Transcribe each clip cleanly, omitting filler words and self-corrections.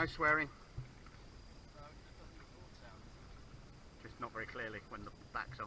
no swearing. Just not very clearly when the back's on.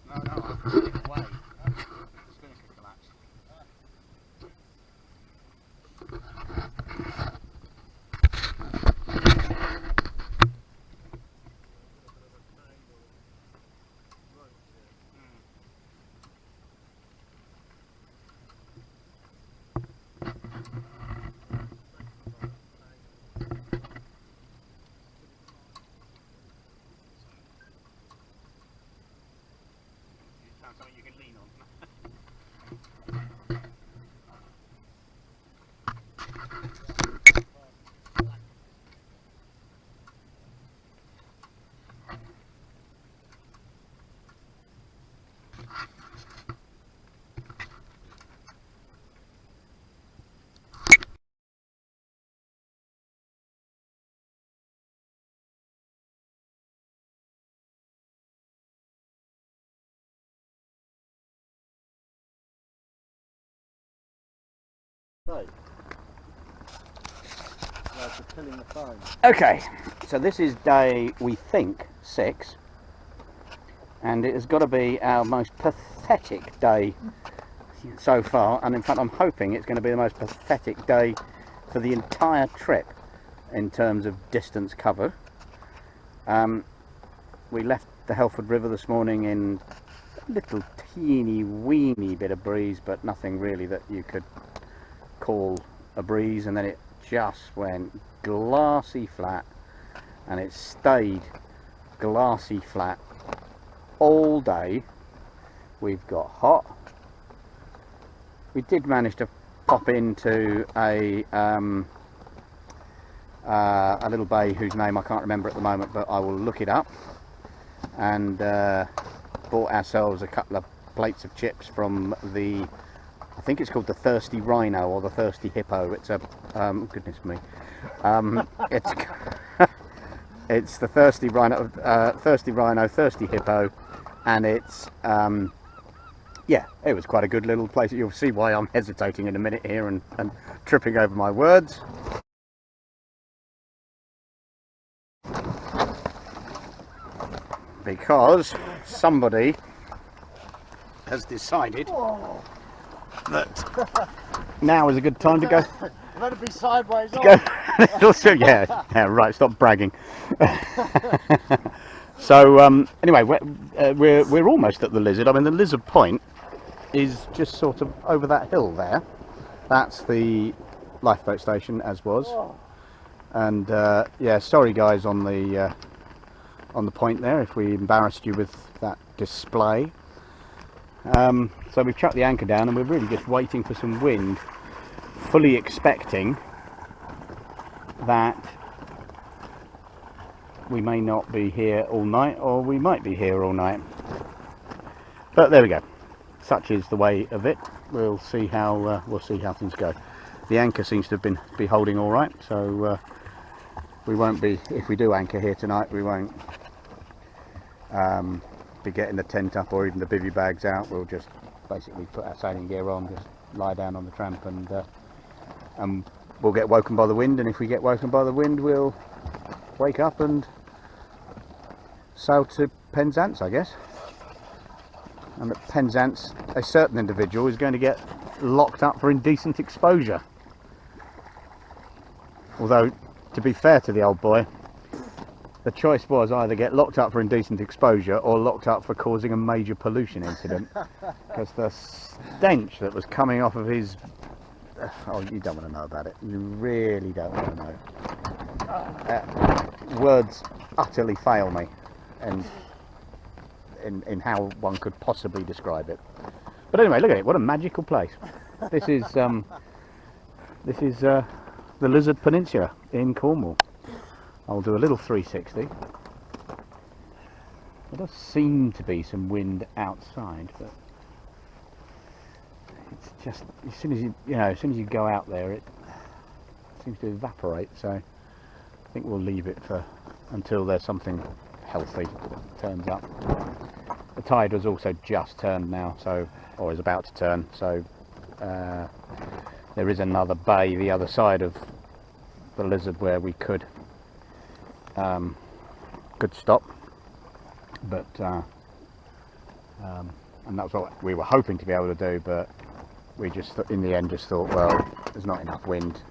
No, I'm putting it away. The spinnaker collapsed. Something you can lean on. Okay, so this is day, we think, 6, and it has got to be our most pathetic day so far, and in fact I'm hoping it's going to be the most pathetic day for the entire trip in terms of distance cover. We left the Helford River this morning in a little teeny weeny bit of breeze, but nothing really that you could call a breeze, and then it just went glassy flat, and it stayed glassy flat all day. We've got hot. We did manage to pop into a little bay whose name I can't remember at the moment, but I will look it up, and bought ourselves a couple of plates of chips from the, I think it's called the Thirsty Rhino or the Thirsty Hippo. It's a goodness me, it's it's the Thirsty Rhino, Thirsty Hippo, and it's yeah, it was quite a good little place. You'll see why I'm hesitating in a minute here and tripping over my words. Because somebody has decided that now is a good time to go. Let it be sideways. Yeah, right. Stop bragging. So anyway, we're almost at the Lizard. I mean, the Lizard Point is just sort of over that hill there. That's the lifeboat station, as was. And yeah, sorry guys on the point there if we embarrassed you with that display. So we've chucked the anchor down and we're really just waiting for some wind, fully expecting that we may not be here all night, or we might be here all night. But there we go. Such is the way of it. We'll see how things go. The anchor seems to have be holding all right, so we won't be, if we do anchor here tonight, we won't be getting the tent up or even the bivvy bags out. We'll just basically put our sailing gear on, just lie down on the tramp, and we'll get woken by the wind, and if we get woken by the wind, we'll wake up and sail to Penzance, I guess. And at Penzance, a certain individual is going to get locked up for indecent exposure. Although, to be fair to the old boy, the choice was either get locked up for indecent exposure or locked up for causing a major pollution incident. Because the stench that was coming off of his... Oh, you don't want to know about it. You really don't want to know. Words utterly fail me in how one could possibly describe it. But anyway, look at it. What a magical place. This is the Lizard Peninsula in Cornwall. I'll do a little 360. There does seem to be some wind outside, but it's just as soon as you go out there, it seems to evaporate. So I think we'll leave it for until there's something healthy that turns up. The tide has also just turned now, or is about to turn. So there is another bay the other side of the Lizard where we could stop, but and that's what we were hoping to be able to do, but we just in the end just thought, well, there's not enough wind,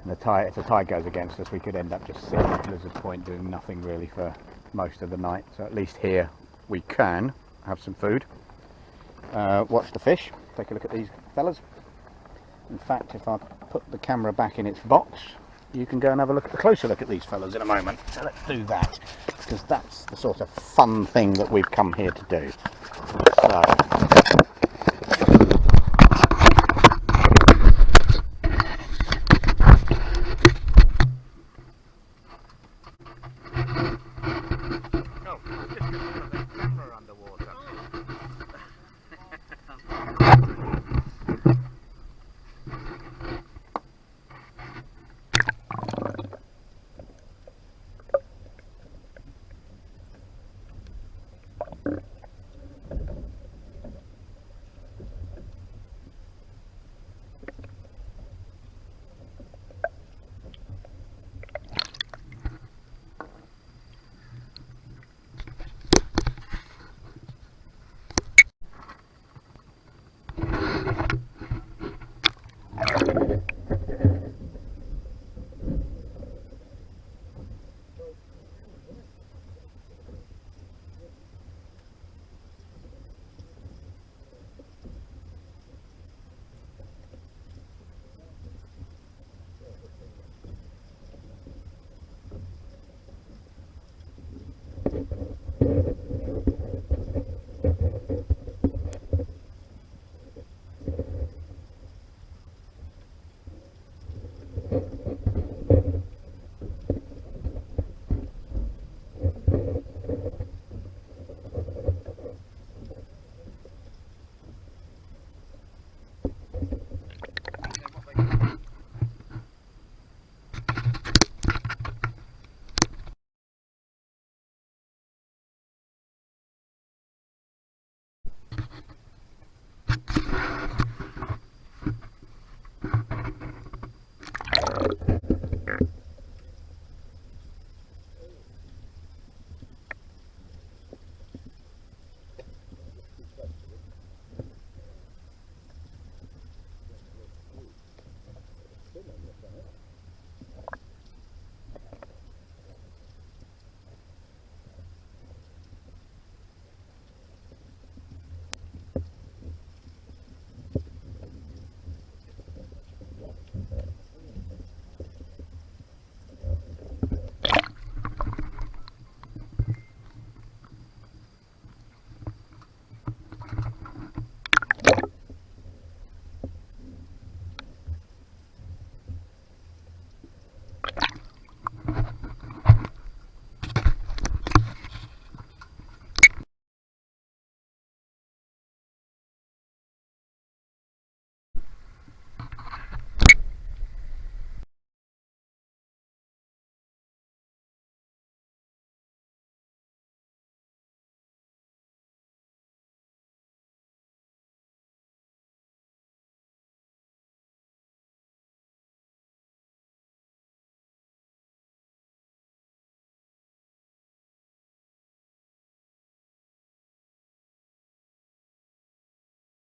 and if the tide goes against us, we could end up just sitting at Lizard Point doing nothing really for most of the night. So at least here we can have some food, watch the fish, take a look at these fellas. In fact, if I put the camera back in its box, you can go and have a closer look at these fellas in a moment. So let's do that, because that's the sort of fun thing that we've come here to do. So